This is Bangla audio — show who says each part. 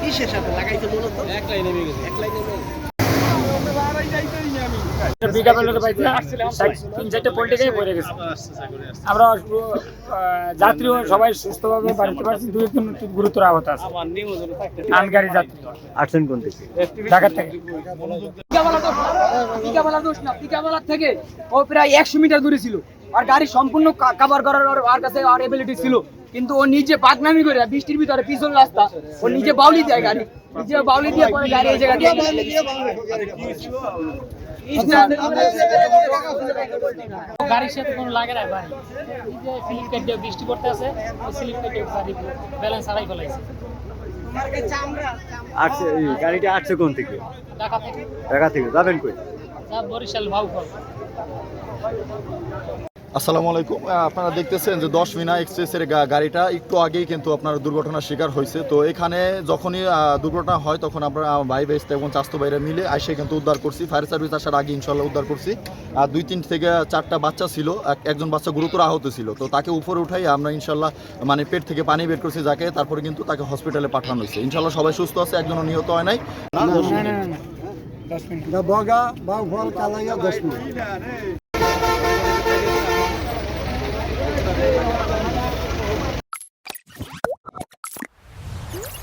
Speaker 1: কিসের সাথে লাগাইছে মূলত এক লাইনে নেমে গেছে এক লাইনে
Speaker 2: আমরা যাত্রী সবাই সুস্থভাবে বাড়িতে পারছি, দুই একজন গুরুতর আহত আছে। গাড়ি যাত্রী
Speaker 3: আসছেন কোন থেকে?
Speaker 2: ঢাকা থেকে।
Speaker 4: থেকে ও প্রায় 100 মিটার দূরে ছিল, আর গাড়ি সম্পূর্ণ কভার করার ওর কাছে আর এবিলিটি ছিল, কিন্তু ও নিজে পাকনামি করে বৃষ্টির ভিতরে পিছন রাস্তা ও নিজে বাউলি দেয়, গাড়ি নিজে বাউলি দিয়ে পরে গাড়ি এই জায়গা দিয়ে
Speaker 2: গাড়ির সাথে কোনো লাগে না ভাই, এই যে স্লিপ কেটে বৃষ্টি পড়তে আছে, ওই স্লিপ কেটে গাড়ি ব্যালেন্স হারাই ফেলাইছে।
Speaker 3: আসছে এই গাড়িটা আসছে কোন থেকে?
Speaker 2: ঢাকা থেকে।
Speaker 3: ঢাকা থেকে যাবেন কই?
Speaker 2: যা বরিশাল ভাউফল।
Speaker 5: আসসালামু আলাইকুম। আপনারা দেখতেছেন যে 10 মিনা এক্সপ্রেসের গাড়িটা একটু আগেই কিন্তু আপনার দুর্ঘটনার শিকার হয়েছে। তো এখানে যখনই দুর্ঘটনা হয় তখন আমরা ভাই বেস্ট এবং চাস্তো ভাইরা মিলে এসে কিন্তু উদ্ধার করছি। ফায়ার সার্ভিস আসার আগে ইনশাল্লাহ উদ্ধার করছি। আর 2-3 থেকে 4টা বাচ্চা ছিল, একজন বাচ্চা গুরুতর আহত ছিল। তো তাকে উপরে উঠাই আমরা ইনশাল্লাহ মানে পেট থেকে পানি বের করছি যাকে, তারপরে কিন্তু তাকে হসপিটালে পাঠানো হয়েছে। ইনশাল্লাহ সবাই সুস্থ আছে, একজনও নিহত হয় নাই।
Speaker 2: 10 মিনিট।
Speaker 6: বগা বা ফল কালাইয়া 10 মিনিট।